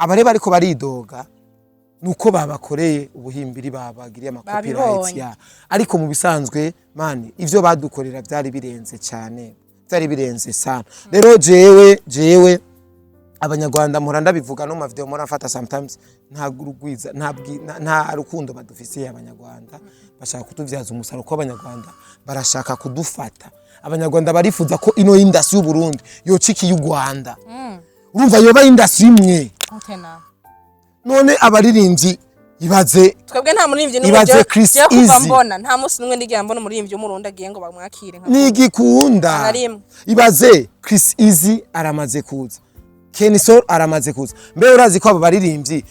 abare bariko baridoga nuko babakoreye ubuhimbiri babagiriye amakopyrights ya ariko mu bisanzwe mani ivyo badukorera byari birenze cyane byari birenze sana rero jewe abanyarwanda muranda bivuga no mu video murafata sometimes nta gurugwiza nta rukundo badufisiye abanyarwanda bashaka kutuvyaza umusaro ko abanyarwanda barashaka kudufata abanyarwanda barifuza ko ino industry y'u Burundi yociki y'u Rwanda urumva yoba industry imwe none abaririmbyi ibaze twebwe nta muririmbyi n'umujyo cyo kuva mbona nta musi numwe ndigira mbona umuririmbyi w'umurundi agiye ngo bamwakire nka nigikunda ibaze Chris Easy aramaze kuza Kenisol aramaze kuza mbe urazi ko abo baririmbyi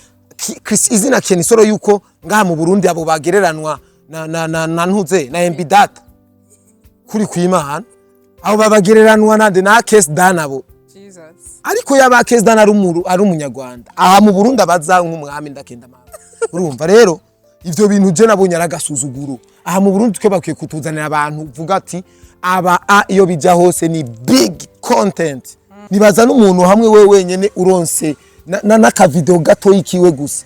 Chris Easy na Kenisol yuko ngaha mu Burundi abo bagereranwa na ntuze na MB Data kuri kwimana abo babagereranwa nande na Case Danabo ariko yaba Case Dana ari umunyarwanda aha mu Burundi abaza nk'umwami ndakenda mama urumva rero ivyo bintu je nabonye aragasuzuguro aha mu Burundi twe bakwiye kutuzanira abantu vuga ati aba iyo bija hose ni big content nibaza n'umuntu hamwe we wenyene uronse n'aka video gato yikiwe gusa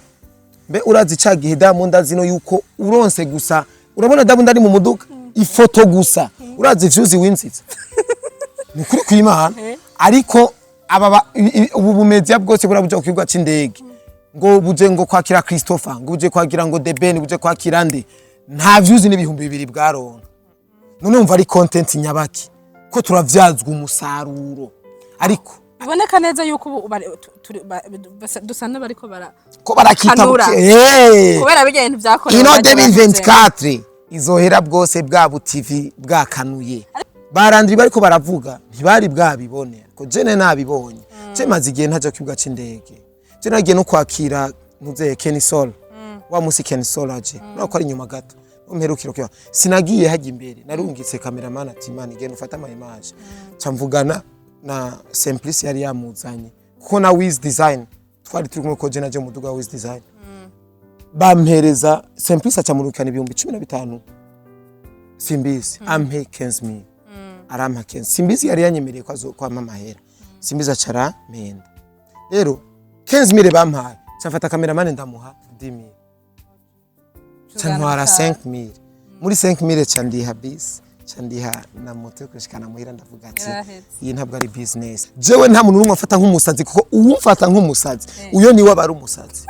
mbe urazi cagihe Diamond azino yuko uronse gusa urabona Diamond ari mu muduka ifoto gusa urazi views winsize ni kuri kwimana ariko aba ubu bumezya bwose burabuja kwigwa c'indege ngo buje ngo kwakira Christopher ngo buje kwagira ngo Deben buje kwakira nde nta views n'ibihumbi 2 bwaronka none umva ari content nyabaki ko turavyazwa umusaruro ariko biboneka neza yuko dusana bariko barakita kubera bijya ibintu byakorewe ino 2024 izohera bwose bwa TV bwakanuye barandiri bariko baravuga ntibari bwabibone ko jene nabibonye je maze igihe ntaje kwibwa c'indege je nagiye no kwakira ntuze Kenisol wa musi Kenisol aje nako ari nyuma gato umperukiro kyo sinagiye haje imbere narungitse cameraman ati man igenda ufata ama image camvugana na Simplice yari yamuzanye kuko na Wiz Design twari turi kumwe ko je naje muduga Wiz Design bampereza Simplice acamurukana 15,000 Simbizi ampe 15,000 arampa 15 Simbizi yari yanyemereye ko azokwa amahera Simbizi acara menda rero 15,000 bampaye cyafata cameraman ndamuha 10,000 cyantwara 5,000 muri 5,000 candiha bis candiha na moto kushikana muhira ndavuga ati iyi ntabwo ari business jewe nta muntu numwe afata nk'umusazi kuko uwumfata nk'umusazi uyo ni wabari umusazi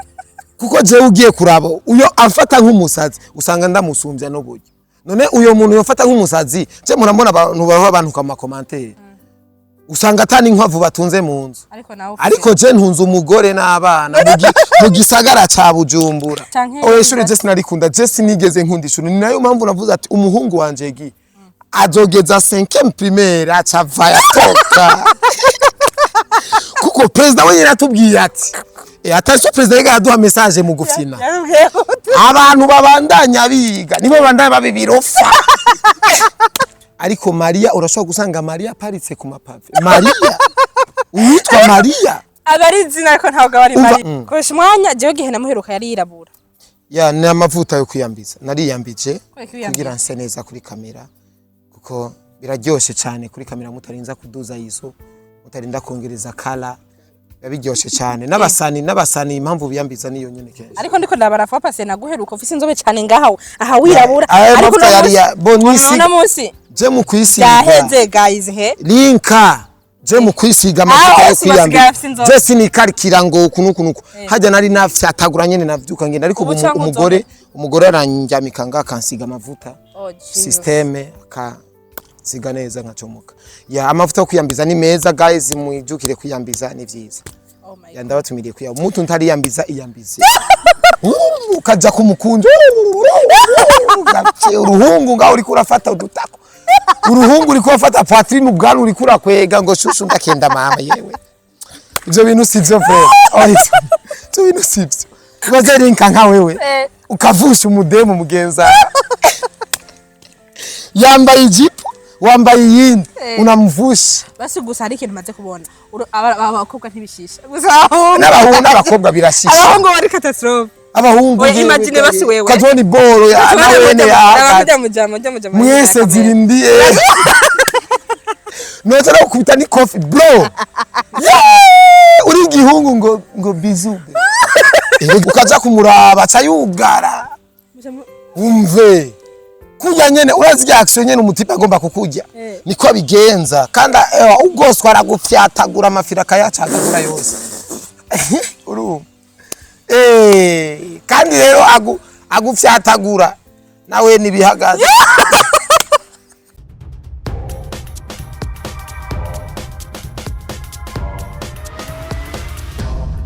kuko jewe ugiye kurabo uyo afata nk'umusazi usanga ndamusumbya no buryo none uyo muntu yofata nk'umusazi je murambona abantu baho abantu kwa commentaire usanga atani inkwavu batunze mu nzu ariko je ntunze umugore n'abana mu gisagara ca Bujumbura oye shure je sinarikunda je sinigeze nkundisha ni nayo mpamvu navuze ati umuhungu wanje gi azogeza 5e primaire acava yatoka kuko president we yaratubwiye ati atashye president yaduha message mu gufina abantu babandanya biga nibo bandanya babibirofa ariko Maria urashobora gusanga Maria paritse ku mapave Maria uyitwa Maria abari zina ariko ntabwo bari Maria Koreshamwanya jewe gihe namuheruka yari yirabura ya ni amavuta yo kuyambiza nariyambije kugira nse neza kuri kamera kuko biraryoshe cyane kuri kamera mutarinza kuduza yiso mutarinda kongereza kala yabiryoshe cyane n'abasani impamvu biyambiza niyo nyene kenshi ariko ndiko ndabarafa pase naguheruka ufise inzobe cyane ngaho aha wirabura ariko yari ya bonisi je mu kwisiga yaheze guys he LYNKA je mu kwisiga amavuta yo kwiyambira je sinikarikira ngo kunukunuko hajya nari nafye atagura nyene navyuka ngenda ariko umugore aranjyamika ngakansiga amavuta systeme ka siga neza nkacomoka ya amavuta yo kwiyambiza ni meza guys mwijukire kwiyambiza ni vyiza ya ndabatumiriye kuya umuntu ntari yambiza iyambize ukaja kumukunjo uruhungu ngaho uri kurafata udutako uruhungu uri kurafata Patrine ubwanu uri kurakwega ngo shushu ndakenda mama yewe ivyo bintu sivyo frere ivyo bintu sivyo baze LYNKA nka wewe ukavusha umudemu mugenza yambaye ijipo wambaye yindi unamvusha basi gusa ari ikintu maze kubona abakobwa ntibishisha gusa n'abakobwa birashisha abahungu bari catastrophe abahungu imagine basi wewe kazoni boro ya nawene ya mujamo mwese zirindiye noza no kubita ni coffee bro uri igihungu ngo bizu ukaza kumuraba cyayugara umve kujya nyene urazi ya action nyene umutipe agomba kukujya niko bigenza kandi ugoswa aragufyatagura amafira kayacagagura yose uru kandi rero agufyatagura nawe nibihagaze.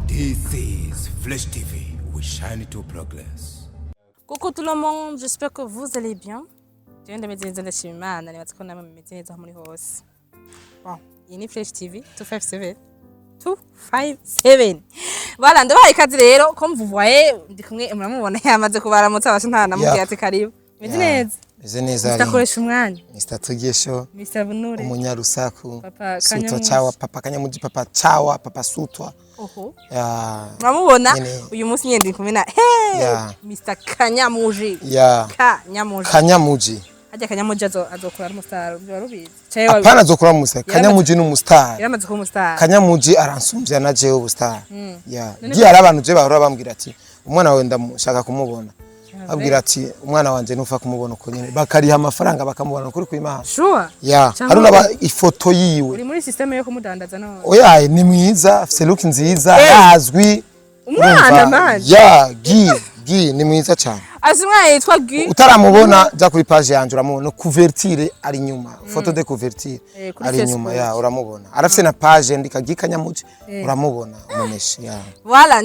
This is Flash TV. We shine to progress. Coucou tout le monde, j'espère que vous allez bien. Je viens de me dire que je suis mal, je vais me mettre dans mon house. Bon, il y a Flash TV 257. 257. Voilà, ndabaye kazi rero, comme vous voyez, ndi kumwe muramubona yamaze kubaramutsa abashintana namubwiye ati karibu. Meze neza. Meze neza ari. Ndakoresha umwanya. Mr. Tugesho. Mr. Bunure. Umunyarusaku. Papa Sutwa chawa, papa Kanyamuji, papa chawa, papa Sutwa. Oho. Ya. Muramubona uyu munsi nyende kumena. Hey! Mr. Kanyamuji. Ya. Kanyamuji. Kanyamuji. Ajya Kanyamuji azokora ari umustar, byo rubizi. Apana azokora mu mustar. Kanyamuji ni umustar. Yaramaze kuba umustar. Kanyamuji aransumvya na jewe ubustar. Ya. Giye ari abantu je bahora bambwira ati umwana wawe ndamushaka kumubona. Abwira ati umwana wanje nufa kumubona uko nyene bakariha amafaranga bakamubona kuri kwimana. Sure. Ya. Haruna ifoto yiwe. Uri muri system yo kumudandaza no. Oya ni mwiza, afite look nziza, yazwi. Umwana man. Ya, gi ni mwiza cyane. Azumwa yitwa Gi. Utaramubona ja kuri page yanje uramubona couverture ari inyuma. Photo de couverture ari inyuma ya uramubona. Arafite na page ndika Gi Kanyamuji uramubona umumeshi ya. Voilà,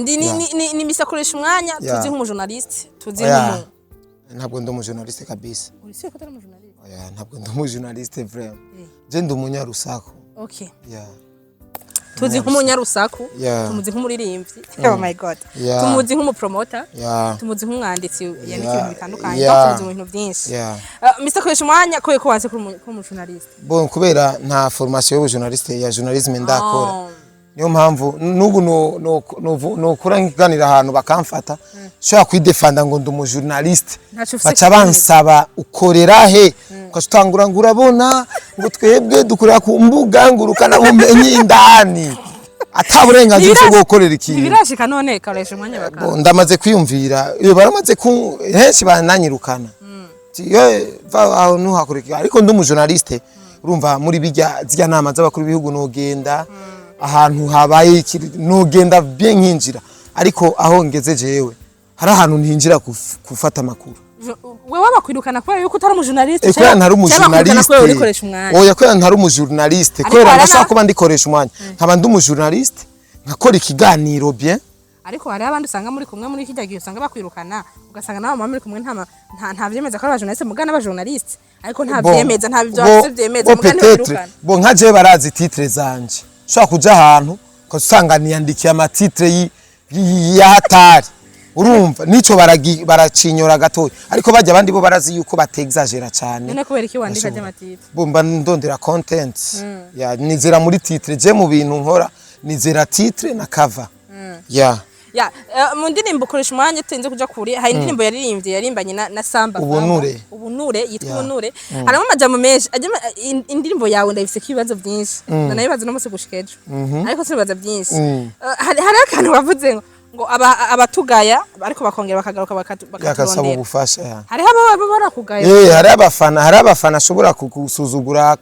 ni misakoresha umwanya tuzi nk'umu journaliste, tuzi nk'umu. Ntabwo ndi umujournaliste kabisa. Uri se ko utari umujournaliste? Oya, ntabwo ndi umujournaliste vraiment. Je ndi umunyarusaku. Okay. Ya. Tuzi nk'umunyarusaku, tumuzi nk'umuririmbyi. Oh my god. Tumuzi nk'umupromoter. Tumuzi nk'umwanditsi yandika ibintu bitandukanye, tumuzi mu bintu byinshi. Mr. Koresha umwanya ko wanse ko journaliste. Bon kubera nta formation yo journaliste ya journalisme ndakora. Niyo mpamvu nubu no kurangiganira ahantu bakamfata shaka kwidefanda ngo ndi umu journaliste baca bansaba ukorera he ukatangura ngo urabona ngo twebwe dukorera ku mbuga ngurukana bumenyi indani ataburenganzira bwo gukorera ikintu birashika none Koresha umwanya bakaba ndamaze kwiyumvira iyo baramaze ku henshi bananyirukana yo aho nuhakurikira ariko ndi umu journaliste urumva muri bijya nama z'abakuru b'ibihugu nogenda ahantu habaye nugenda bien nkinjira ariko aho ngeze jewe hari ahantu ntinjira gufata makuru wewe bakwirukana kwa yuko utari umu journaliste cyangwa ntari umu journaliste oya ko ntari umu journaliste kwera ndashaka kuba ndikoresha umwanya nkaba ndi umu journaliste nkakora ikiganiro bien ariko hari abandi usanga muri kumwe muri kijya gihe usanga bakwirukana ugasanga nawe muri kumwe nta byemeza ko ari journaliste mugana aba journaliste ariko nta byemeza nta byo byemeza mugana birukana bo nkaje barazi titre zanje shaka kuja ahantu ukasanga niyandikiye amatitre ya hatari urumva nico baracinyora gatoya ariko bajya abandi bo barazi yuko batexagera cyane none kubera iki wandika y'amatitre bomba ndondera content ya nizera muri titre je mu bintu nkora nizera titre na cover ya mu ndirimbo Koresha umwanya tenze kuja kure hari indirimbo yarimbanye na Samba ubunure yitwa ubunure harimo amajambo menshi indirimbo yawe ndabifise kibazo byinshi nanayibaza no muse gushikeje ariko sibaza byinshi hari akantu bavuze ngo abatugaya ariko bakongera bakagaruka bakatubasaba ubufasha hari abo barakugaya hari abafana ashobora kugusuzugura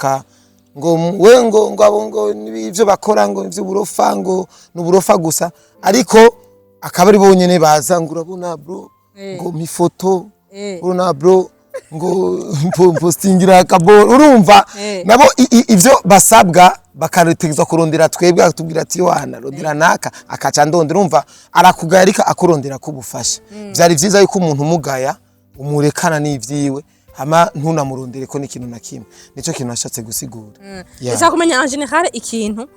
ngo we ngo ivyo bakora ngo ivyo burofa ngo nuburofa gusa ariko akaba ari bonyene baza ngo urabona bro ngo mifoto urabona bro ngo postingira akabo urumva nabo ivyo basabwa bakaretegezwa kurondera twebwe atubwira ati wana rondera naka akaca ndondera urumva arakugaya ariko akurondera kubufasha byari vyiza yuko umuntu umugaya umurekana n'ivyiwe hama ntunamurondere ko n'ikintu na kimwe nico kintu nashatse gusigura esa kumenya en general ikintu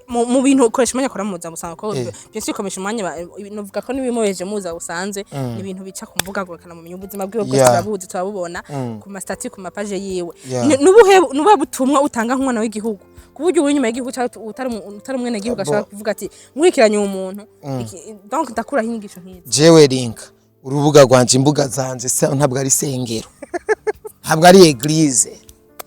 mu bintu Koresha umwanya akora muza musanga ko byinshi Koresha umwanya novuga ko nibimoyeje muza usanze ni ibintu bica kumvuga gukana mu ubuzima bwiwe bwose turabuzi turabubona ku ma statut ku ma page yiwe nubuhe butumwa utanga nk'umwana w'igihugu kuburyo uri nyuma y'igihugu utari umwene gihugu ashaka kuvuga ati nkurikiranye umuntu donc ndakura hingisho nk'izi jewe LYNKA urubuga rwanje imbuga zanje ntabwo ari sengero ntabwo ari eglise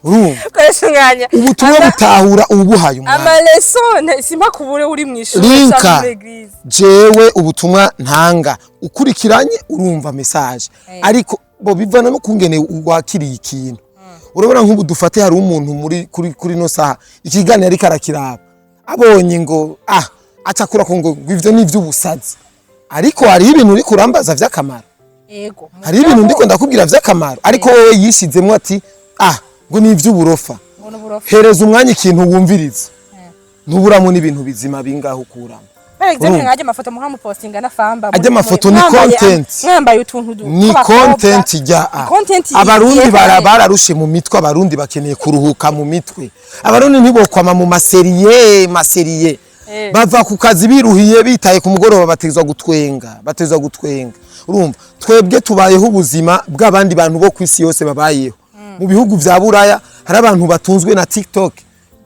urumva koresha umwanya ubutumwa butahura ubuhaye umwanya amalesone simba kubure uri mwishuri LYNKA jewe ubutumwa ntanga ukurikiranye urumva message ariko bo bivana no kungene wakiriye ikintu urabona nk'ubu dufate hari umuntu muri kuri no saha ikiganiro ari karakiraba abonye ngo acakura ko ngo ivyo nivyo ubusazi ariko hari ibintu uri kurambaza vy'akamaro yego hari ibintu ndiko ndakubwira vy'akamaro ariko wowe yishizemo ati ngo nivyo uburofa hereza umwanya ikintu wumviriza ntuburamo n'ibintu bizima bingaho ukuramo exemple ngaje amafoto muhamu postinga na famba ajya amafoto ni content mwambaye utuntu ni content ijya abarundi bararushe mu mitwe abarundi bakeneye kuruhuka mu mitwe abarundi ntibokwama mu maseriye bava ku kazi biruhiye bitaye ku mugoroba batezwa gutwenga urumva twebwe tubayeho ubuzima bw'abandi bantu bo kwisi yose babayeho mu bihugu vya buraya hari abantu batunzwe na TikTok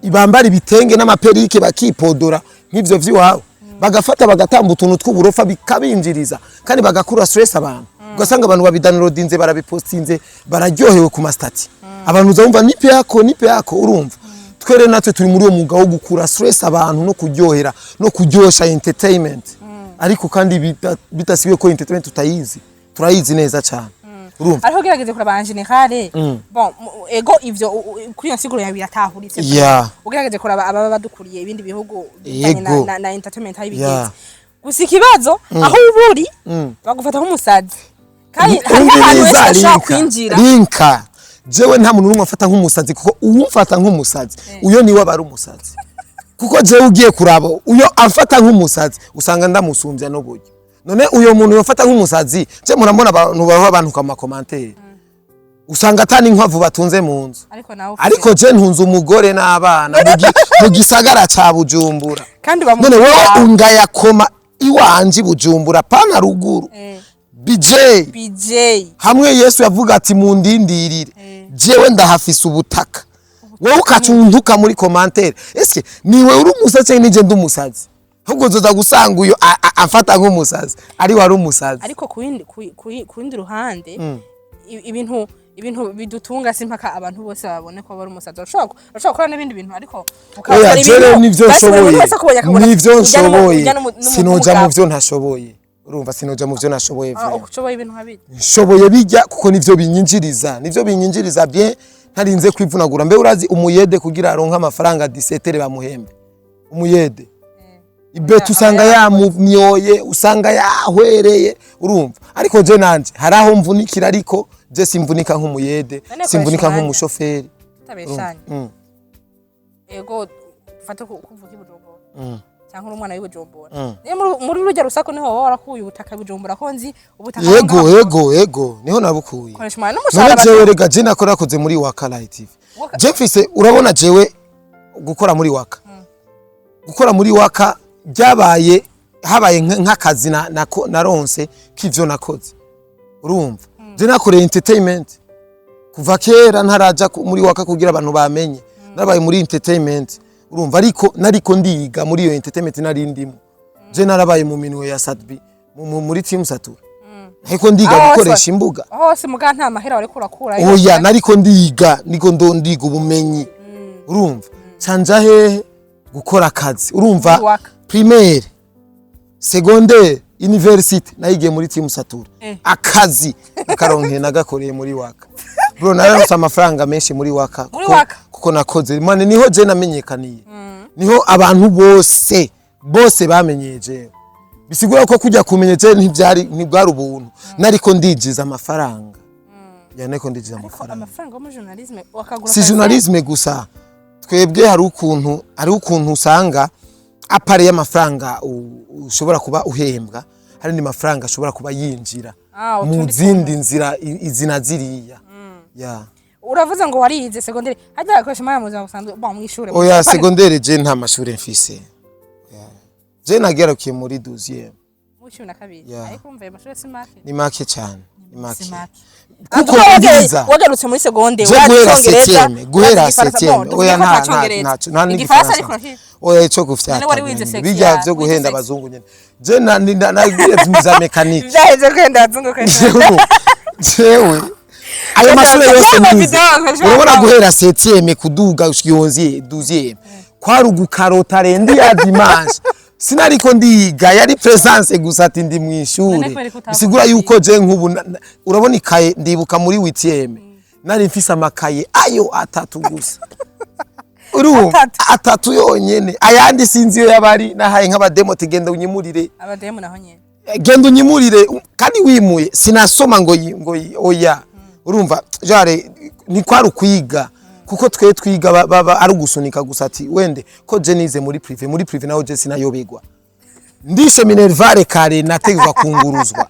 ibambara ibitenge n'amaperike bakipodora nk'ivyo vy'iwabo bagafata bagatamba utuntu tw'uburofa bikabinjiriza kandi bagakura stress abantu ugasanga abantu babidownloadinze barabipostinze bararyohewe ku mastati abantu uzumva nipe yako urumva twere natwe turi muri uwo mwuga wo gukura stress abantu no kuryohera no kuryosha entertainment ariko kandi bitasiwe ko entertainment turayizi neza cyane urumva ariho gerageze kuraba en general bon ego ivyo kuri nsiguro ya biratahuritse ugerageze kuraba ababa badukuriye ibindi bihugu na entertainment hari bigeze gusa ikibazo aho uburi bagufata nk'umusazi kandi hari ahantu kwinjira LYNKA jewe nta muntu numwe afata nk'umusazi kuko uwumfata nk'umusazi uyo niwe abari umusazi kuko jewe ugiye kuraba uyo afata nk'umusazi usanga ndamusumbya no buryo none uyo muntu yofata nk'umusazi je murambona abantu baho abantu kwa commentaire usanga atani inkwavu batunze mu nzu ariko je ntunze umugore n'abana mu gisagara ca Bujumbura none wowe ungaya koma iwanje Bujumbura pana ruguru BJ hamwe Yesu yavuga ati mundindirire jewe ndahafise ubutaka wowe ukacunduka muri commentaire eske niwe uri umusazi nije ndumusazi ahubwo zoza gusanga uyo afata nk'umusazi ari wari umusazi ariko kuindi ruhande ibintu bidutunga simpaka abantu bose babone ko bari umusazi urashobora gukora n'ibindi bintu ariko ukabara ibintu nivyo nshoboye sinoja mu vyo ntashoboye urumva sinoja mu vyo nashoboye ushoboye ibintu habiri nshoboye bijya kuko nivyo binyinjiriza bien ntarinze kwivunagura mbe urazi umuyede kugira aronka amafaranga 17 bamuhembe umuyede ibetu usanga yamumyoye usanga yahwereye urumva ariko je nanje haraho mvunikira ariko je simvunika nk'umuyede simvunika nk'umushoferi tabeshanye ego fata kuvuga ibujumbura cyangwa umwana w'ibujumbura muri rujya rusako niho warakuye ubutaka bujumbura ko nzi ubutaka ego niho nabukuye none jewe rega je nakoze muri Waka Live TV je mfise urabona jewe gukora muri Waka byabaye habaye nk'akazi naronse k'ivyo nakoze urumva je nakoreye entertainment kuva kera ntaraja muri Waka kugira abantu bamenye nabaye muri entertainment urumva ariko ndiga muri iyo entertainment nari ndimo je narabaye mu minwe ya Sadbi muri team Satura ariko ndiga gukoresha imbuga hose muga nta mahera wari kurakura oya nariko ndiga ndiga ubumenyi urumva canja hehe gukora akazi urumva primaire secondaire university nayigiye muri team Satura akazi akaronke nagakoreye muri Waka bro naronse amafaranga menshi muri Waka kuko nakoze mane niho je namenyekaniye niho abantu bose bamenyeje bisigura ko kujya kumenyeje ntibwari ubuntu nariko ndijiza amafaranga yaneko ndijiza amafaranga mu journalisme wakagura si journalisme gusa twebwe hari ukuntu usanga apare y'amafaranga ushobora kuba uhembwa hari ni mafaranga ashobora kuba yinjira mu zindi nzira izina ziriya uravuze ngo warize secondaire hajya akoresha maya muza gusanzwe ba mwishuri oya secondaire je nta mashuri mfise je nagerakiye muri 12e mu 12 ariko umva amashuri ni make cyane ni make kuko wagarutse muri secondaire wacyongereza guhera 7e oya nta igifaransa ariko oya ico gufyata bijya byo guhenda abazungu nyene je nagiye za mechanique byaheze guhenda abazungu jewe ayo mashuri yose nize urabona guhera 7e kuduga gushika 11e 12e kwari ugukarota rendi ya dimanche sinariko ndiga yari presence gusa ati ndi mu ishure bisigura yuko je nkubu urabona ikaye ndibuka muri 8e nari mfise amakaye ayo atatu gusa atatu yonyene ayandi sinzi yo yabari nahaye nk'abademo tigenda unyimurire abademo naho nyene genda unyimurire kandi wimuye sinasoma ngo oya urumva jare ni kwari kwiga kuko twe twiga baba ari gusunika gusa ati wende ko je nize muri prive naho je sinayobegwa ndishe minervare kare nategwa kunguruzwa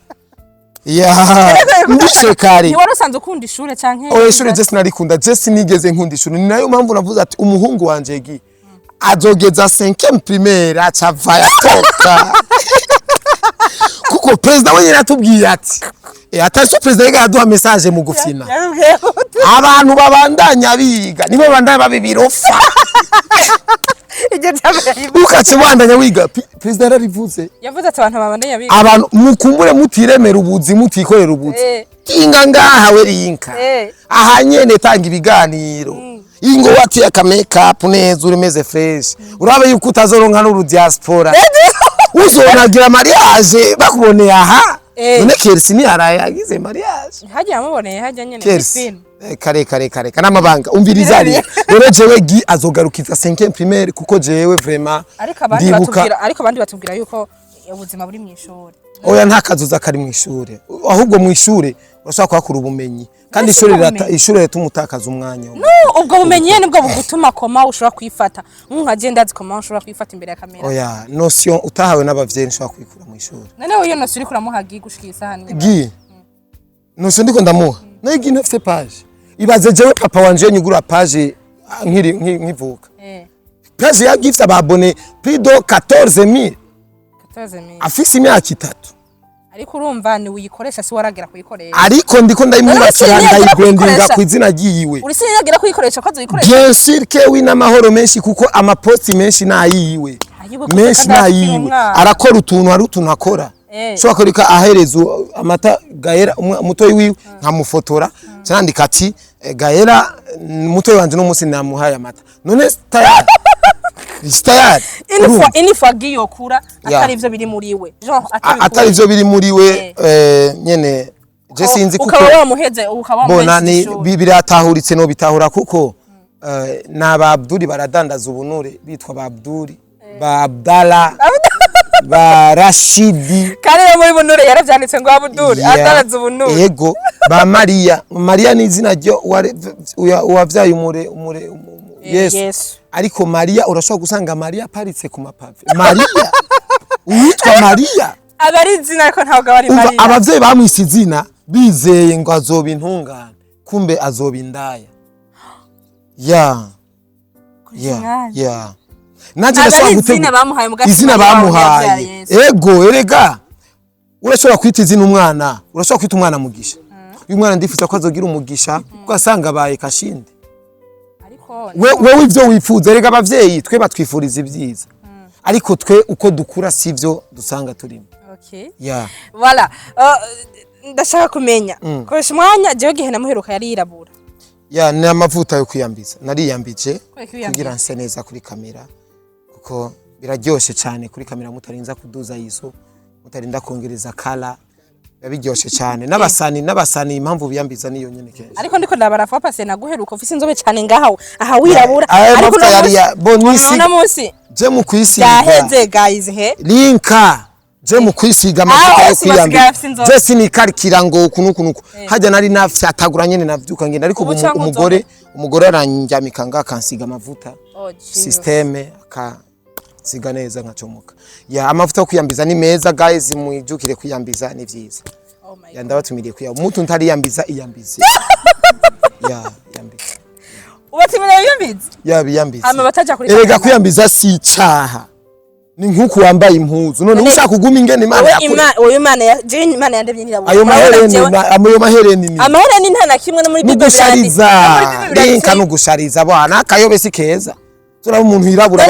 ndishe kare ni wari usanzwe ukunda ishure canke oya ishure je sinarikunda je sinigeze nkunda ishure ni nayo mpamvu navuze ati umuhungu wanje gi azogeza 5e primaire acava yatoka kuko president we yaratubwiye ati atashye president yaduha message mu gufina abantu babandanya biga nibo bandanya babibirofa ukace bandanya wiga president arivuze yavuze ati abantu babandanya biga abantu mukumbure mutiremera ubuzi mutikorera ubuzi kinga ngaha we LYNKA aha nyene tanga ibiganiro ingo wati ya makeup neza urimeze fresh urabe yuko utazoronka n'uru diaspora uzonagira mariage bakuboneye aha none Kersi ni arayagize mariage hajya yamuboneye hajya nyene film kare namabanga umviriza ari rero jewe gi azogarukiza 5e primaire kuko jewe vraiment ariko abandi batubwira yuko ubuzima buri mu ishuri oya nta kazuza kari mu ishure ahubwo mu ishure urashaka kwakura ubumenyi kandi ishure leta umutakaza umwanya ubwo bumenyi yene bwo bugutuma koma ushobora kwifata nk'agenda zikoma ushobora kwifata imbere ya kamera oya notion utahawe n'abavyeyi ushobora kwikura mu ishure none uyo notion uri kuramuha gi gushikisa hani gi notion ndiko ndamuha nagi nafite page ibaze jewe papa wanje nyugura page nkivuka page ya gifta ababone plus de 14000 afise imyaka 3 ariko urumva ni uyikoresha si waragera kuyikoresha ariko ndiko ndayimwubakira ndayibrandinga ku izina giyiwe uri sinagera kuyikoresha ko azuyikoresha bien sûr que wina mahoro menshi kuko amaposti menshi nayiwe menshi nayiwe arakora utuntu hari utuntu akora so akoreka aherezo amata Gaera umutoyi wiwe nkamufotora cyandika ati Gaera umutoyi wanje no musi namuhaye amata none style inifa giyo kura atari ivyo biri muri we atari ivyo biri muri we nyene je sinzi kuko ukaba wamuheze ukaba bona ni biratahuritse no bitahura kuko naba Abduri baradandaza ubunure bitwa ba Abduri ba Abdala ba Rashidi kare muri bunure yaravyanditse ngo Abduri adandaza ubunure yego ba Maria ni izina ryo wavyaye umure Yesu ariko Maria urashobora gusanga Maria aparitse ku mapave Maria uwitwa Maria abari izina ariko ntabwo bari Maria abavyeyi bamwise izina bizeye ngo azoba intungane kumbe azoba indaya nanje ndashobora gutega izina bamuhaye ego erega urashobora kwita izina umwana urashobora kwita umwana mugisha uyu mwana ndifuza ko azogira umugisha kuko asanga baye kashindi wewe ivyo wifuza erega abavyeyi twe batwifuriza ibyiza ariko twe uko dukura sivyo dusanga turimo voilà ndashaka kumenya koresha umwanya jewe gihe namuheruka yari yirabura ni amavuta yo kwiyambiza nariyambije kugira nse neza kuri kamera kuko biraryoshe cyane kuri kamera mutarinza kuduza iso mutarinda kongereza kala yabiryoshe cyane n'abasani impamvu biyambiza niyo nyene kenshi ariko ndiko ndabara fa pase naguheruka ufise inzobe cyane ngaho aha wirabura ariko yari ya bonisi na munsi je mu kwisiga yaheze guys LYNKA je mu kwisiga amavuta yo kwiyambiza je sinikarikira ngo kunukunuko hajya nari nafyatagura nyene navyuka ngenda ariko umugore aranjyamika ngakansiga amavuta systeme siga neza nkacomoka amavuta yo kwiyambiza ni meza guys mwijukire kwiyambiza ni vyiza ndabatumiriye kuya umuntu ntariyambiza iyambize yambiza ubatimira yiyambiza biyambiza ama bataja kuri erega kwiyambiza si cyaha ni nkuko wambaye impuzu none ushaka kuguma ingene Imana yakora Imana yandemye nirabura ayo mahereni ni amahereni nta na kimwe no muri Bible gushariza LYNKA no gushariza bwana kayobe si keza turaba umuntu yirabura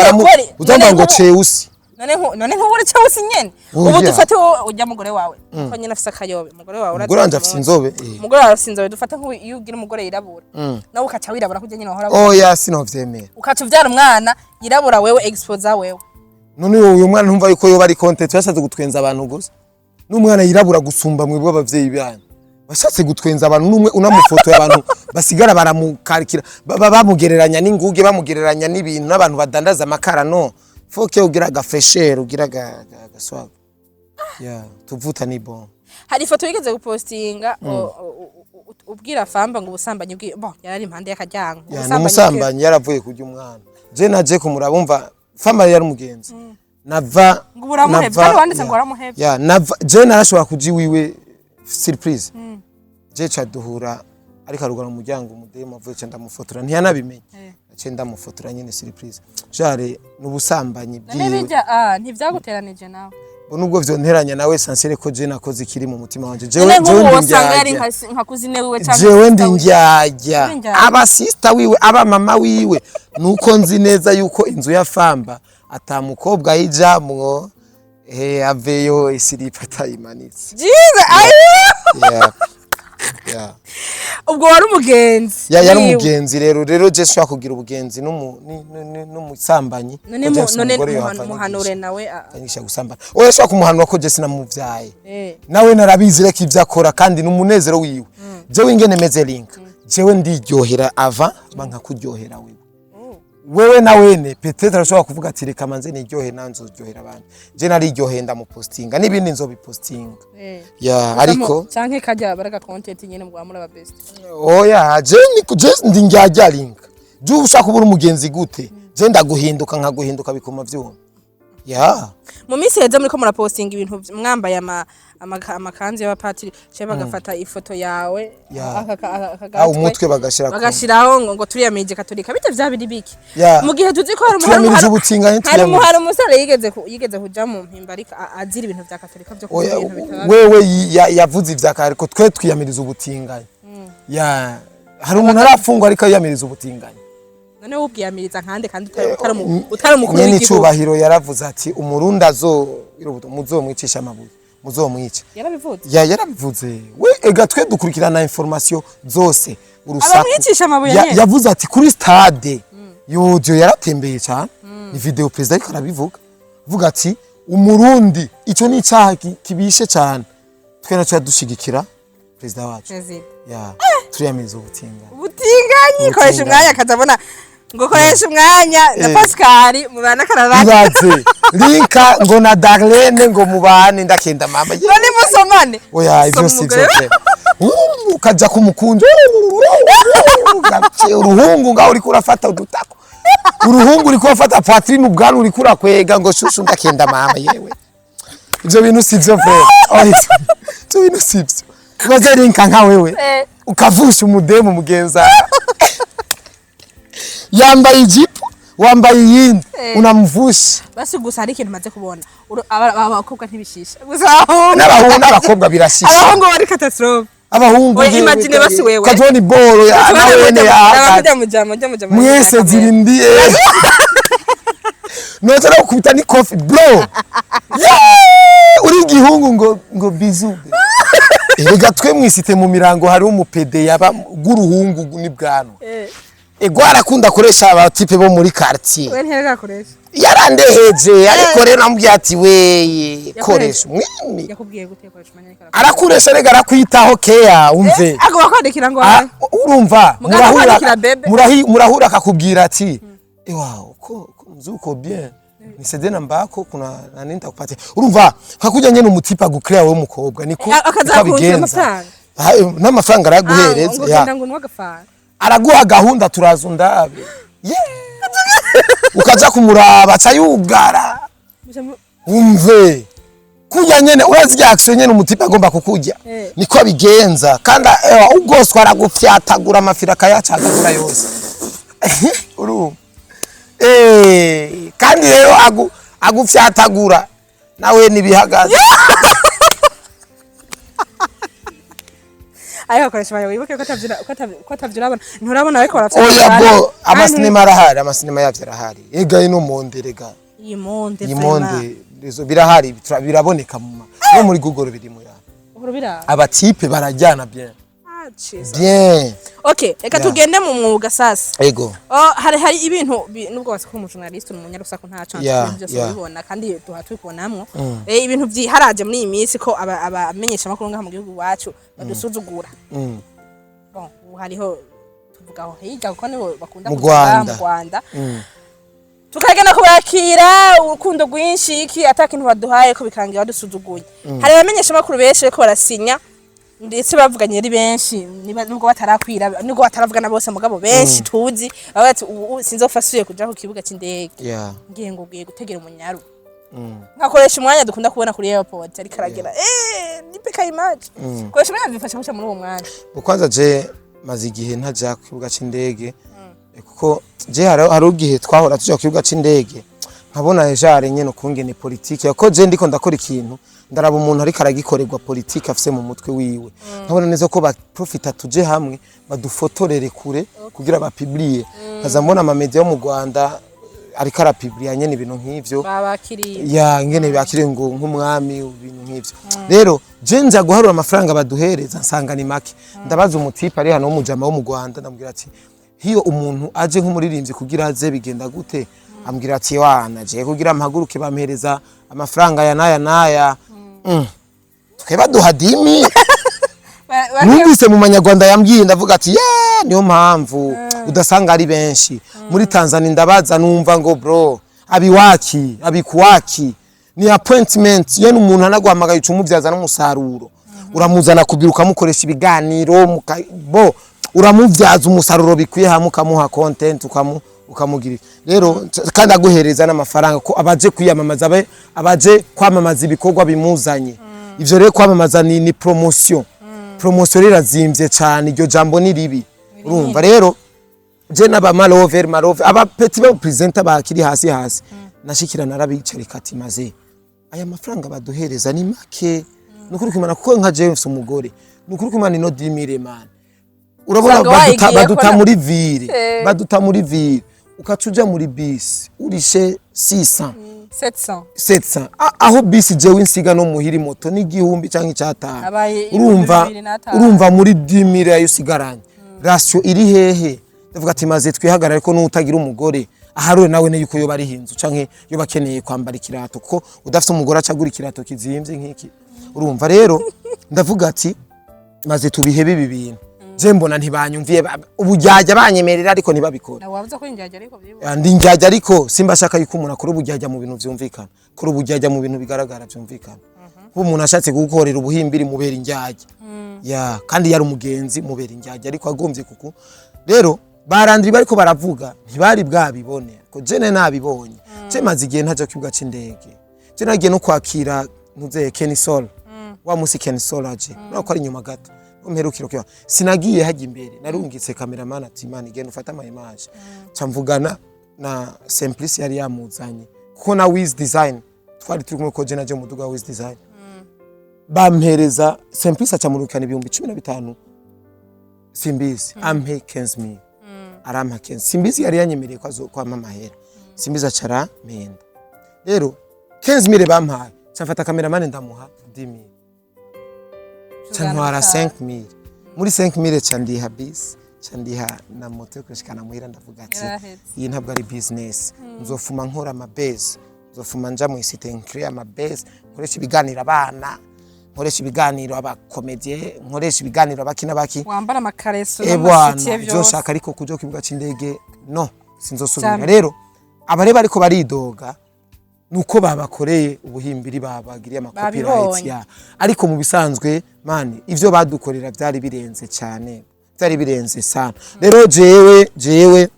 uzamba ngo Cheusi none nkubure cyangwa se nyene ubu dufate ujya mugore wawe ko nyene afise akayobe mugore wawe umugore wanje afise inzobe umugore wawe afise inzobe dufate nko iyo ugira umugore yirabura nawe ukaca wirabura kujya nyene wahora oya sinovyemera ukaca uvyara umwana yirabura wewe expose wewe none uyu mwana ntumva yuko yoba ari content yashatse gutwenza abantu gusa n'umwana yirabura gusumba mwebwe abavyeyi banyu bashatse gutwenza abantu numwe unamufoto y'abantu basigara baramukarikira bamugereranya n'inguge bamugereranya n'ibintu n'abantu badandaza amakara no foke ugira agafresher ugira agaswaga ya tuvuta ni bon hari ifoto yigeze gupostinga ubwira famba ngo ubusambanyi bon yarari impande y'akajyango ubusambanyi yaravuye kujya umwana je naje kumurabumva famba yari umugenzi nava ya nava je narashobora kuji wiwe surprise je cha duhura ariko arugana umuryango umudemo avuye cyenda mufotora ntiyanabimenye cyenda mufotora nyine surprise jare nubusambanyi byiwe ntivyaguteranije nawe nubwo vyo nteranya nawe sansere ko je nakoze ikiri mu mutima wanje jewe nka kuzine wiwe cyangwa jewe ndi njyajya aba sister wiwe aba mama wiwe nuko nzi neza yuko inzu ya famba atamukobwa yijamwo aveyo isiripa tayimanitse yeah ubwo wari umugenzi yari umugenzi rero je shaka kugira ubugenzi n'umusambanyi none muhanure nawe anisha gusambana oya shaka kumuhanura ko je sinamuvyaye nawe narabizi reka ivyo akora kandi n'umunezero wiwe jewe ingene meze linka jewe ndiryohera ava banka kuryohera wewe na wene peut-être arashobora kuvuga ati reka manze niryohe nanzo ryohera abantu je nariryohe ndamupostinga n'ibindi nzobipostinga ya ariko canke kajya baraga content nyene mugwamura aba best oya je ndi njyajya linka je ushaka kubura umugenzi gute je ndaguhinduka nkaguhinduka bikoma vyuma ya mu minsi heza muri ko murapostinga ibintu mwambaye amakanzu y'abapatiri cyo bagafata ifoto yawe umutwe bagashiraho ngo turiyamije katolika bite vyabiri biki mu gihe tuzi ko hari umuhari umusore yigeze kuja mu mpimba ariko azira ibintu vya katolika byo kugira ibintu bitabaye wewe yavuze ivyakare ko twe twiyamiriza ubutinganye ya hari umuntu arafungwa ariko yiyamiriza ubutinganye none ubwiyamiriza nkande kandi utari umukuru w'igihugu n'icubahiro yaravuze ati umurundi muzomwicisha amabuye muzomwica yarabivuze we ega twe dukurikirana information zose urusaku yavuze ati kuri stade yojo yaratembeye cyane ni video president ariko arabivuga vuga ati umurundi ico ni cyaha kibishe cyane twe naco dushigikira president wacu ya turiyamiriza ubutinganyi koresha umwanya kazabona ngo koresha umwanya na Pascal mubana kararaka ibaze linka ngo na Darlene ngo mubane ndakenda mama none musomane oya ivyo sivyo ukaja kumukunjo uruhungu ngaho uri kurafata udutako uruhungu uri kurafata Patrine ubwana uri kurakwega ngo shushu ndakenda mama yewe ivyo bintu sivyo vyo ivyo bintu sivyo ibaze linka nka wewe ukavusha umudemo mugenza yambaye ijipo wambaye yindi unamvusha basi gusa hari ikintu maze kubona abakobwa ntibishisha gusa n'abakobwa birashisha abahungu bari catastrophe abahungu imagine basi wewe kajoni bolo ya nawene ya mujama mwese zirindiye noza no kubita ni coffee bro uri gihungu ngo bizu ega twe mwisite mu mirango hari umupede yaba guruhungu ni bwano ego arakunda koresha abatipe bo muri quartier we ntiyega koresha yarandeheje ariko rero namubwiye ati we koresha mwimi yakubwiye gute koresha manyeka arakuresha rega arakwitaho keya umve ago bakwandikira ngo urumva murahura akakubwira ati wow ko mzuko bien ni sedena mbako kuna naninda kupatia urumva kakuja nyene umutipa gukrea we mukobwa niko akazakugenza n'amafaranga araguhereza ya ngo nwagafara araguha gahunda turazundabe ukaja kumuraba cyayugara umve kujya nyene urazya action nyene umutipa agomba kukujya niko bigenza kandi ugoswa aragufyatagura amafira kayacagagura yose uru kandi rero agufyatagura nawe nibihagaze ayo koresha bayo wibuke ko atavyurabona nturabona ariko barafite oya bo amasinema arahari amasinema yavyo arahari ega ino monderega imonde birahari biraboneka no muri Google birimo ya abatipe barajyana bien bien. Okay, reka tugende mu mwuga sasa. Ego. Hari ibintu nubwo wasiko umujournaliste umunyarusaku nta chance byose bibona kandi tuhatwibonamwo. Ibintu byiharaje muri iyi minsi ko abamenyesha makuru ngaha mu gihugu wacu badusuzugura. Bon, hariho tuvugaho higa kuko nibo bakunda kuvuga mu Rwanda. Tukagenda kubakira urukundo rwinshi iki atakintu baduhaye ko bikangira badusuzuguye. Hari abamenyesha makuru benshi ko barasinya ndetse bavuganye ari benshi nubwo batarakwira nubwo bataravugana bose mugabo benshi tuzi abati sinzofasuye kuja ku kibuga c'indege ngiye ngo ugiye gutegera umunyaru nkakoresha umwanya dukunda kubona kuri airport ari karagera nipeka image koresha umwanya bifasha guca muri uwo mwanya ukwanza je maze igihe ntaja ku kibuga c'indege kuko je hari ugihe twahora tuja ku kibuga c'indege nkabona jare nyene kungene politike yako je ndiko ndakora ikintu ndaraba umuntu ari karagikorerwa politike afise mu mutwe wiwe nkabona neza ko ba profita tuje hamwe badufotorere kure kugira bapublie kaza mbona ama media yo mu Rwanda ari karapublie nyene ibintu nk'ivyo babakiriye ya ngene bakire ngo nk'umwami ibintu nk'ivyo rero je nza guharura amafaranga baduhereza nsanga ni make ndabaza umutipe ari hano wo mujama wo mu Rwanda ndamubwira ati hiyo umuntu aje nk'umuririmbyi kugira aze bigenda gute ambwira ati wana je kugira mpaguruke bamhereza amafaranga ya naya tukeba duha 10,000 numvise mu manyarwanda yambwiye ndavuga ati niyo mpamvu udasanga ari benshi muri Tanzania ndabaza numva ngo bro abikuwaki ni appointment ye n'umuntu anaguhamagaye ucumuvyaza n'umusaruro uramuzana kubiruka mukoresha ibiganiro bo uramuvyaza umusaruro bikwiye hamwe ukamuha content ukamugirira rero kandi aguhereza n'amafaranga ko abaje kwiyamamaza abaje kwamamaza ibikorwa bimuzanye ivyo rero kwamamaza ni promotion rirazimvye cyane iryo jambo ni ribi urumva rero je n'aba malover aba petit ba presenter bakiri hasi nashikira narabicarika ati maze aya mafaranga baduhereza ni make nukuri kumana kuko nka James umugore nukuri kumana no 10,000 man urabona baduta muri ville ukacuja muri bisi urishe 700 aho bisi jewe insiga no muhiri moto ni igihumbi canke cyatanu urumva muri 10,000 ayo sigaranye ratio iri hehe ndavuga ati maze twihagarara ariko n'utagira umugore aharure nawe ne yuko yo bari hinzu canke yo bakeneye kwambara ikirato kuko udafite umugore acagura ikirato kizimvye nk'iki urumva rero ndavuga ati maze tubihebe ibi bintu je mbona ntibanyumviye ubujyajya banyemerera ariko ntibabikora nawabuza ko injyajya ariko byibo ndi njyajya ariko simba shaka yuko umuntu akora ubujyajya mu bintu vyumvikana kora ubujyajya mu bintu bigaragara vyumvikana kuko umuntu ashatse gukorera ubuhimbiri mubera injyajya ya kandi yari umugenzi mubera injyajya ariko agomvye kuko rero barandiri bariko baravuga ntibari bwabibone ko jene nabibonye je maze igihe ntaje kibuga c'indege je nagiye no kwakira ntuze Kenisol wa musi Kenisol aje nako ari nyuma gato umperukiro kwa sinagiye haje imbere narungitse cameraman ati man igenda ufata ama image camvugana na Simplice yari yamuzanye kuko na Wiz Design twari turi kumwe ko je naje muduga Wiz Design bampereza Simplice acamurukana 15,000 Simbizi ampe 15,000 arampa 15 Simbizi yari yanyemereye ko azokwama amahera Simbizi acara menda rero 15,000 bampaye camfata cameraman ndamuha 10,000 Chantwara 5,000 muri 5,000 chandiha bis chandiha na moto kushikana muhira ndavuga ati iyi ntabwo ari business nzofuma nkora ama base nzofuma nja mu isite nkrea ama base nkoresha ibiganiro abana nkoresha ibiganiro abakomedie nkoresha ibiganiro abakina baki wambara amakareso n'amasitiye byo shaka ariko kujo kibuga c'indege no sinzosubira rero abareba ariko baridoga nuko babakoreye ubuhimbiri babagiriye amakopyright ya ariko mu bisanzwe mani ivyo badukorera byari birenze cyane byari birenze sana rero jewe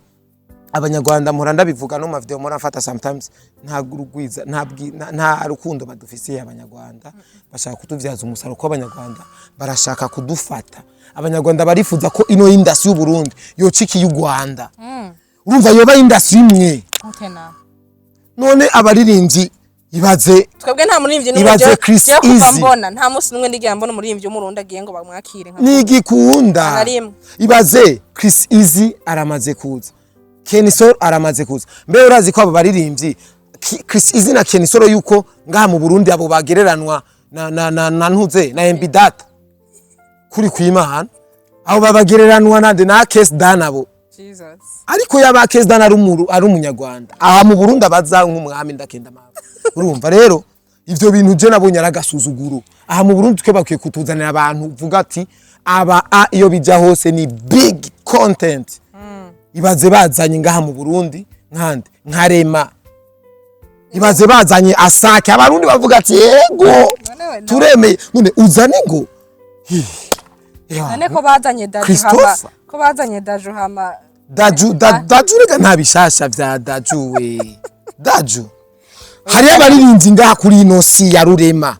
abanyarwanda muranda bivuga no ma video murafata sometimes nta gurugwiza nta rukundo badufisiye abanyarwanda bashaka kutuvyaza umusaro ko abanyarwanda barashaka kudufata abanyarwanda barifuza ko ino industry y'u Burundi yociki y'u Rwanda urumva yoba industry imwe none abaririmbyi ibaze twebwe nta muririmbyi n'umujyo yo kuvambona nta musi numwe ndigiye mbona umuririmbyi w'umurundi agiye ngo bamwakire nka nigikunda ibaze Chris Easy aramaze kuza Kenisol aramaze kuza mbe urazi ko abo baririmbyi Chris Easy na Kenisoro yuko ngaha mu Burundi abo bagereranwa na ntuze na MB data kuri kwimana abo babagereranwa na Case Dan abo Jesus ariko yaba Case Dan ari umunyarwanda aha mu Burundi abaza nk'umwami ndakenda mama urumva rero ivyo bintu je nabonye aragasuzuguro aha mu Burundi twe bakwiye kutuzanira abantu vuga ati aba iyo bija hose ni big content ibaze bazanye ngaha mu Burundi nkande nkarema ibaze bazanye asake abarundi bavuga ati yego turemeye none uzane ngo none ko bazanye Daju hama Daju rega ntabishasha vya Daju we Daju hari abaririnzi ngaha kuri ino si ya Rurema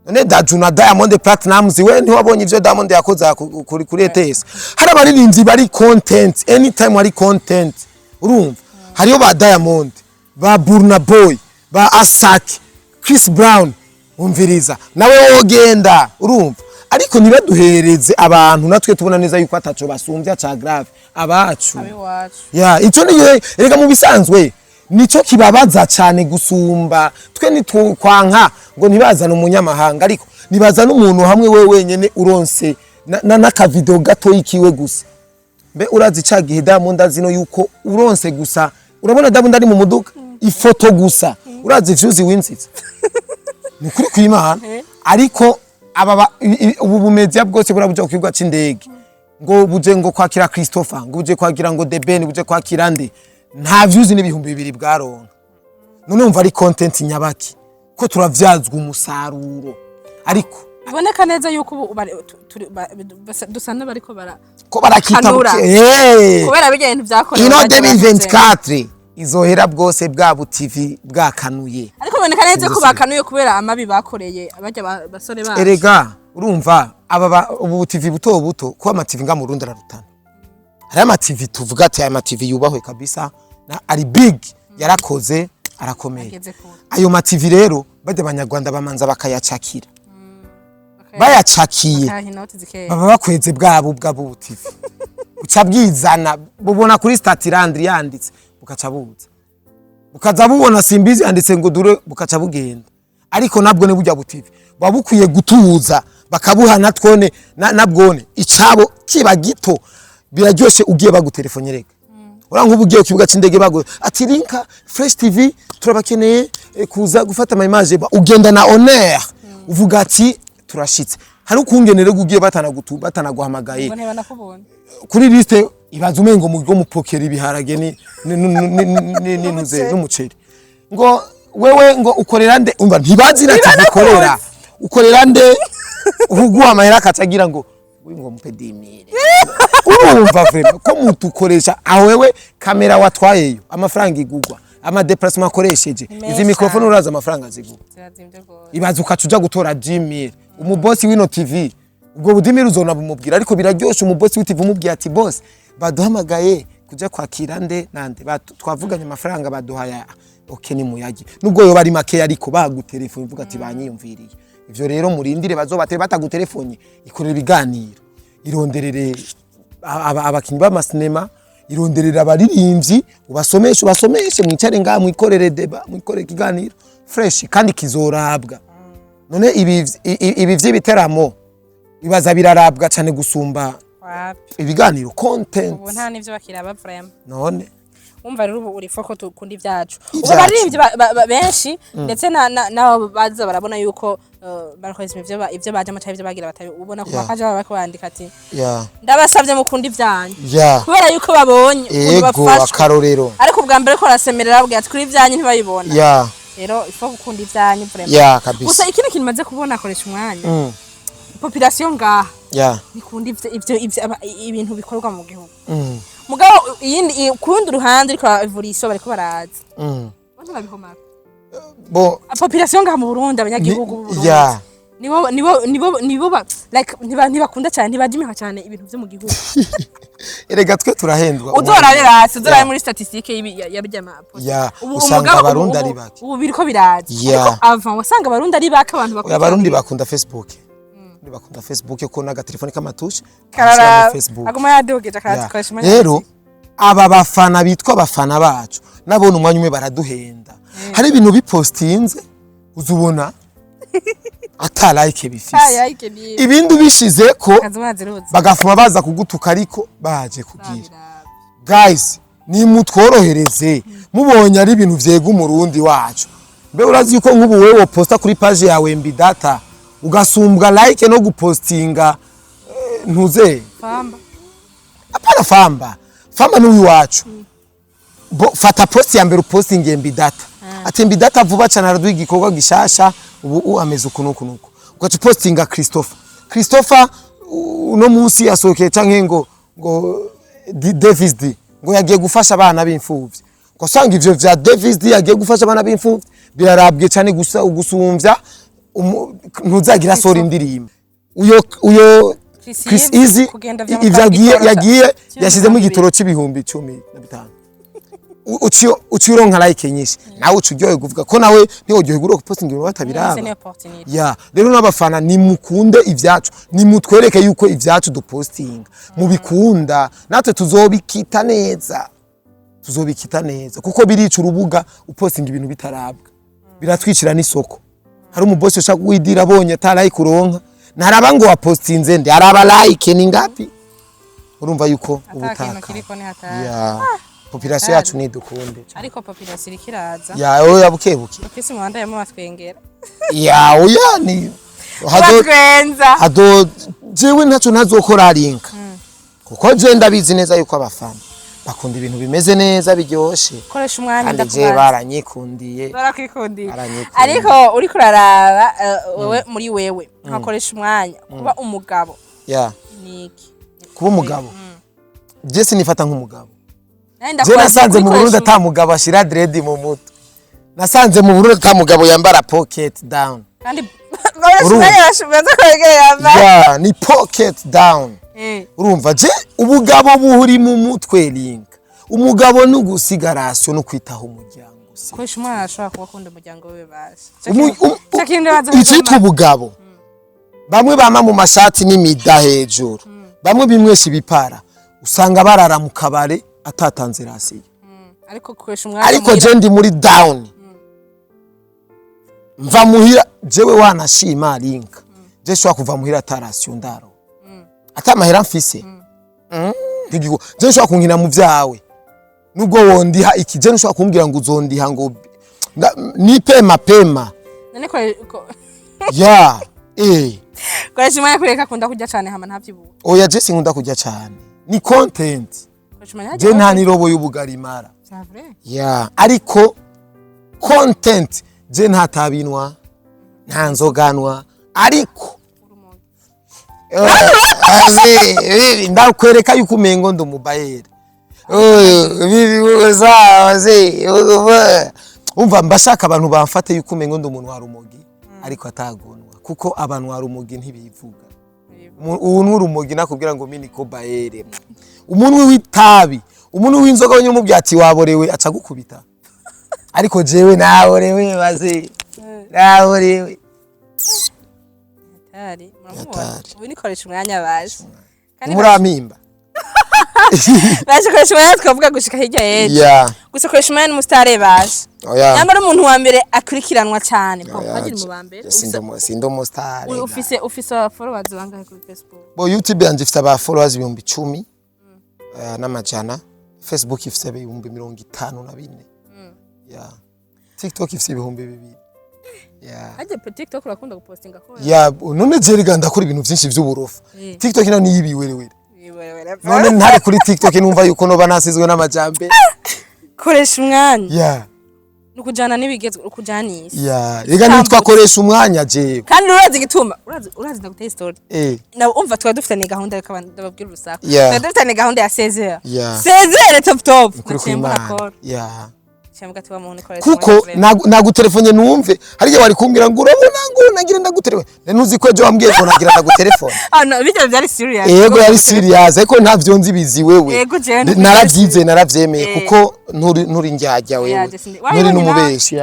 none Daju na Diamond Platnumz we ntiwabonye ivyo Diamond yakoze kuri ETS hari abaririnzi bari content anytime hari content urumva hariyo ba Diamond ba Burna Boy ba Asake Chris Brown umviriza nawe wogenda urumva ariko nibaduhereze abantu natwe tubona neza yuko ataco basumbya ca grave abacu ya ico niye rega mu bisanzwe nico kibabaza cyane gusumba twe nitukwanka ngo nibazana umunyamahanga ariko nibazana umuntu hamwe we wenyene uronse naka video gato yikiwe gusa mbe urazi cagihe Diamond azino yuko uronse gusa urabona Diamond ari mu muduka ifoto gusa urazi views winsize nukuri kwimana ariko aba ubu bumezi bwose burabuja kwigwa c'indege ngo buje ngo kwakira Christopher ngo buje kwagira ngo The Ben buje kwakira nde nta views n'ibihumbi 2 bwaronka none umva ari content nyabaki ko turavyazwa umusaruro ariko biboneka neza yuko dusana bariko ko barakita kubera bijya ibintu byakorewe ino 2024 izohera bwose bwa TV bwakanuye ariko biboneka neza ko bakanuye kubera amabi bakoreye abajya basore bacu erega urumva aba ubu TV buto buto ko ama TV nga mu Burundi ararutana hari ama TV tuvuga ati ama TV yubahwe kabisa na ari big yarakoze arakomeye ayo ma TV rero bade abanyarwanda bamanza bakayacakira bayacakiye baba bakweze bwabo TV uca bwizana bubona kuri Statiland yanditse bukaca buza bukaza bubona simbizi yanditse ngo dure bukaca bugenda ariko nabwo ne bujya TV babukwiye gutuza bakabuhana twone nabwone icabo kiba gito biraryoshe ugiye bagutelefone reka ura nk'ubugiye kibuga c'indege bago ati LYNKA Fresh TV turabakeneye kuza gufata ama image ugenda na honneur uvuga ati turashitse hari ukungenere gugiye batanaguhamagaye kuri liste ibaza umengo mu pokera ibiharage nuze n'umuceri ngo wewe ngo ukorera nde umva ntibazira ati ukorera nde uguha amahera akacagira ngo ngo mupe 10,000 urumva frema ko mutukoresha aho wewe kamera watwayeyo amafaranga igugwa ama déplacement akoresheje izi microphone uraza amafaranga zigugwa ibaza ukacuja gutora 10,000 umubosi wino TV ubwo budimira uzona bumubwira ariko biraryosha umubosi w'TV umubwiye ati boss baduhamagaye kuja kwakira nde nande twavuganye amafaranga baduhaya okay ni muyagi nubwo yo bari make ariko bagutelefone uvuga ati banyiyumviriye ivyo rero murindire bazobatera batagutelefone ikorera ibiganiro ironderere abakinyi b'amasinema ironderera abaririmbyi ubasomeshe mwicare ngaha mwikorere deba mwikorere kiganiro fresh kandi kizorabwa none ibi vy'ibiteramo bibaza birarabwa cyane gusumba ibiganiro content ubu nta nivyo bakiraba vraiment none umva rero ubu uri foko tukundi vyacu ubu baririmbyi benshi ndetse nabo baza barabona yuko barakoze ivyo baje amacha ivyo bagira batabi ubona ko bakaje barako bandika ati ndabasavye mukundi vyanyu kubera yuko babonye ubafasha akarorero ariko ubwa mbere ko arasemerera abwiye ati kuri vyanyu ntibayibona rero ifo gukunda ivyanyu vraiment gusa ikindi kimaze kubona akoresha umwanya population ngaha nikunda ivyo ibintu bikorwa mu gihugu mugabo iyindi kurundi ruhande ariko ivuriso bariko baraza banje babihomara bo population ngaha mu Burundi abanyagihugu nibo like ntibakunda cyane ntibajimika cyane ibintu byo mu gihugu erega twe turahendwa uzorare muri statistique y'abijama usanga abarundi ari bake ubu biriko biraza ariko avant wasanga abarundi ari bake abantu bakunda abarundi bakunda Facebook ko naga telefone kamatushe karara aguma yadogeje akaratikoresha rero aba bafana bitwa bafana bacu nabone umwanya umwe baraduhenda hari ibintu bipostinze uzubona ata like bifise ibindi bishize ko bagafuma baza kugutuka ariko baje kugira guys ni mutworohereze mubonye ari ibintu vyega umurundi wacu mbe urazi yuko nk'ubu wewe posta kuri page yawe mbi data ugasumbwa like no gupostinga ntuze apana famba n'uyu wacu fata post ya mbere upostinge mbi data ati mbi data vuba cyane araduha igikorwa gishasha ubu ameze ukunuko ugaca postinga Christopher uno munsi yasohokeye canke ngo Davis D ngo yagiye gufasha abana b'imfuvyi gusanga ivyo vya Davis D yagiye gufasha abana b'imfuvyi birarabwe cyane gusa ugusumvya ntuzagira sora indirimbo uyo Chris Easy yagiye yashizemo igitoro c'ibihumbi 15 ucironka like nyinshi nawe ucuryoye kuvuga ko nawe ntiwogyoye guro posting ibintu batabiraba ya rero n'abafana ni mukunde ivyacu ni mutwereke yuko ivyacu duposting mubikunda natwe tuzobikita neza kuko birica urubuga uposting ibintu bitarabwa biratwicira n'isoko hari umubosi ushaka kwidira abonye atarayi kuronka naraba ngo wapostinze ndi araba like ni ngapi urumva yuko ubutaka ya population yacu ni dukunde ariko population ikiraza ya oya bukebuke ukisi muhanda yamo batwengera ya oya ni hado jewe ntaco ntazokora LYNKA kuko je ndabizi neza yuko abafana bakunda ibintu bimeze neza biryoshe koresha umwanya ndakubaza baranyikundiye ariko uri kuraraba wewe muri wewe nkakoresha umwanya kuba umugabo ya niki kuba umugabo je sinifata nk'umugabo je nasanze mu Burundi atamugabo ashira dread mu mutwe nasanze mu Burundi atamugabo yambara pocket down kandi urumva kwegera yambara ya ni pocket down urumva je ubugabo buhuri mu mutwe LYNKA umugabo nugusigarasyo no kwitaho umuryango se koresha umwana ashobora kuba akunda umuryango we basi icitwa ubugabo bamwe bama mu mashati n'imida hejuru bamwe bimwesha ibipara usanga barara mu kabare atatanze rasiye ariko koresha umwana ariko je ndi muri down mva muhira jewe wanashima LYNKA je shwa kuva muhira atarasiyo ndaro atamahera mfise ntigigo je shwa kunkina mu vyawe nubwo wondiha ikije nshwa kumbwira ngo uzondiha ngo ni pema none ko ya koresha umwana kureka kunda kujya cyane hama ntavyibuka oya je sinkunda kujya cyane ni content je nta nirobo y'ubugarimara ya ariko content je nta tabinwa nta nzoganwa ariko ndakwereka yuko umengo ndo mubayere umva mbashaka abantu bamfate yuko umengo ndo umuntu wa rumogi ariko atagonwa kuko abantu wa rumogi ntibivuga umuntu w'urumogi nakubwira ngo mini ko bayere umuntu w'itabi umuntu w'inzoga wenye mu byati waborewe aca gukubita ariko jewe naborewe baze naborewe atari ubu nikoresha umwanya baje kandi murampimba baje koresha umwanya twavuga gushika hirya yeje gusa koresha umwanya n'umustare baje nyamara umuntu wa mbere akurikiranwa cyane bagira mu bambere sindo mustare ufise followers bangahe kuri Facebook bo YouTube yanje ifite aba followers 10,000 n'amajana Facebook ifite 54,000 ya TikTok ifite 2,000 ya aje TikTok urakunda gupostinga ko ya none je riganda kuri ibintu byinshi by'uburofa TikTok ino ni yibiwerewere none ntari kuri TikTok numva yuko no banasizwe n'amajambe koresha umwanya ya nukujana nibigezwe ukujanisa ya rega nitwakoresha umwanya je kandi urazi gituma urazi ndaguteye story na umva twa dufitane gahunda yo kabanda babwira urusaka twa dufitane gahunda ya 16h 16h top ya cyambwa tuba mu nikoresha kuko nagutelefone numve hari wari kumbwira ngo urabona ngo nagira ndagutelefone ntuzi ko je wambwiye ko nagira ndagutelefone no bijya byari serious yego yari serious ariko ntavyo nzi bizi wewe naravyemeye kuko nturi njyajya wewe nturi n'umubeshi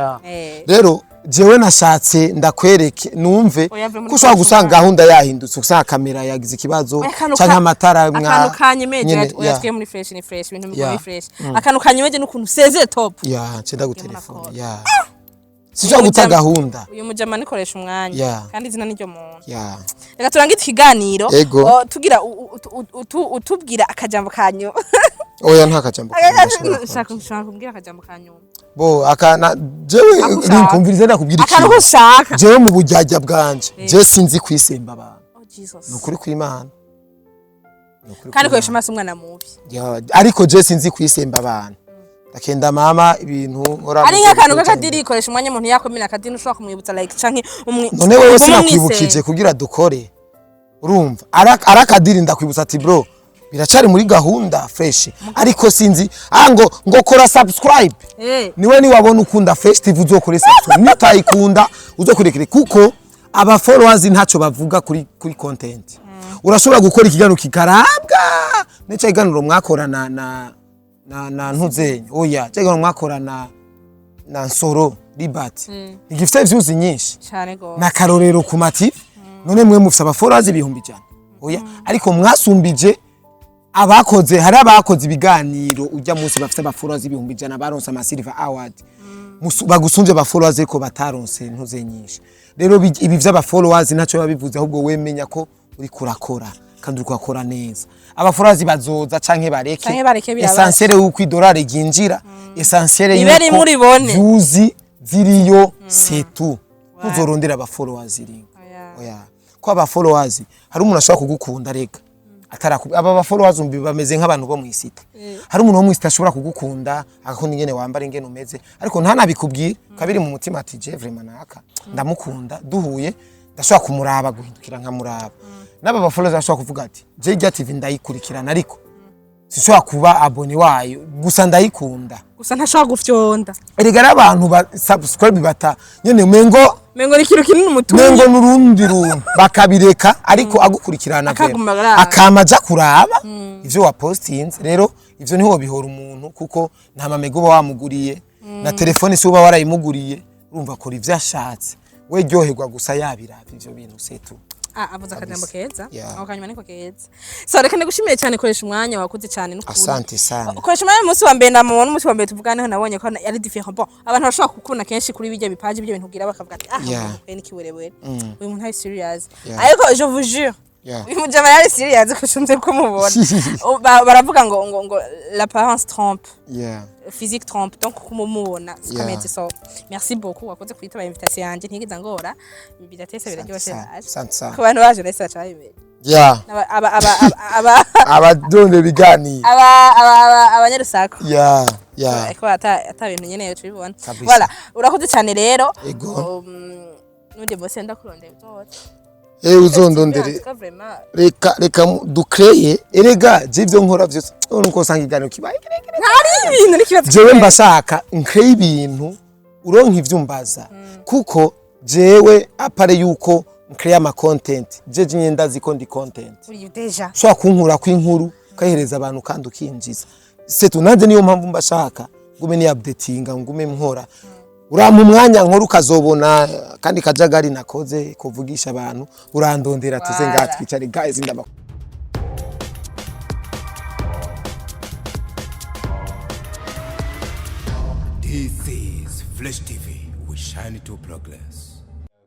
rero jewe nashatse ndakwereke numve ko ushobora gusanga gahunda yahindutse usanga kamera yagize ikibazo canke amatara akanukanye meje uyatwe muri fresh ni fresh ibintu muri fresh akanukanye meje n'ukuntu seze top ya cenda gutelefone ya sinshobora guta gahunda. Uyu mujama nikoresha umwanya kandi izina niryo muntu. Reka turangire ikiganiro tugira utubwira akajambo kanyu. Oya nta kajambo. Shaka kumbwira akajambo kanyu. Bo akana jewe ninkumvirize ndakubwira iki. Akantu ushaka. Jewe mu bujyajya bwanje. Je sinzi kwisemba abantu. Oh Jesus. Nukuri kw'Imana. Kandi koresha amaso umwana mubi. Ariko je sinzi kwisemba abantu. Akenda mama ibintu nkora. Ari nk'akantu kakadiri koresha umwanya umuntu yakomina akadini ushobora kumwibutsa like canke none wewe sinakwibukije kugira dukore. Urumva arakadiri ndakwibutsa ati bro biracari muri gahunda fresh ariko sinzi ngo kora subscribe niwe ni wabona ukunda fresh TV uzokore subscribe nitayikunda uzokurekere kuko aba followers ntaco bavuga kuri content urashobora gukora ikiganiro kikarabwa neca iganiro mwakorana na ntuzenye oya cyangwa mwakorana na nsoro libati igifite views nyinshi cyane go na karorero ku mati none mwe mufite aba followers ibihumbi cyane oya ariko mwasumbije abakoze hari abakoze ibiganiro ujya munsi bafite aba followers ibihumbi cyane baronse ama silver award bagusunje aba followers ariko bataronse ntuze nyinshi rero ibi vy'aba followers ntaco babivuze ahubwo wemenya ko uri kurakora kandi uri kurakora neza aba followers bazoza canke bareke essentiel uko idolari ginjira essentiel yuko views ziriyo setu kuzorondera aba followers LYNKA oya ko aba followers hari umuntu ashaka kugukunda rega aba followers bameze nk'abantu bo mwisita hari umuntu wo mwisita ashobora kugukunda akakunda ingene wambara ingene umeze ariko ntanabikubwira kabiri mu mutima ati je vraiment naka ndamukunda duhuye ndashobora kumuraba guhindukira nkamuraba naba followers ashobora kuvuga ati je TV ndayikurikirana ariko sinshobora kuba abone wayo gusa ndayikunda gusa ntashobora gufyonda erega abantu ba subscribe bata nyene mengo rikiro kinini umutungo mengo nurundi runtu bakabireka ariko agukurikirana akamaja kuraba ivyo wa postinze rero ivyo niho bihora umuntu kuko nta mamego wamuguriye na telefone si uba warayimuguriye urumva ko ivyo ashatse we ryoherwa gusa yabirava ivyo bintu setu avuza akajambo keza aho kanyuma niko keza so reka ndagushimiye cyane koresha umwanya wakuze cyane n'ukuri asante sana koresha umwanya umunsi wa mbere ndamubona umunsi wa mbere tuvuganeho nabonye ko yari different bon abantu bashobora kukubona kenshi kuri bijya bipaje ibyo bintu ugira bakavuga ati ni kiwerewere uyu muntu ari serious ariko je vous jure uyu mujama yari serious ko shunze ko mubona baravuga ngo l'apparence trompe physique trompe donc kumubona sikameze so merci beaucoup wakoze kwitaba invitation yanje ntigeza ngora bidatese biraryoshe ku bantu baje rese cyayibere abadonde bigani abanyarusako eko ata bintu nyene tubibona voilà urakoze cyane rero nude bose ndakurondeye byose uzondondere reka dukreye erega jivyo nkora vyose nuko usanga iganiro kibaye ntari ibintu nikibazo jewe mbashaka nkreye ibintu uronka ivyumbaza kuko jewe apare yuko nkreye ama content jeje nyenda ziko ndi content uri deja shwa kunkura kw'inkuru kahereza abantu kandi ukinjiza setu nanje niyo mpamvu mbashaka ngume ni updatinga ngume nkora urampa umwanya nkora ukazobona kandi kajagari nakoze kuvugisha abantu urandondera tuze ngaha twicare guys ndaba This is Flash TV. We shine to progress.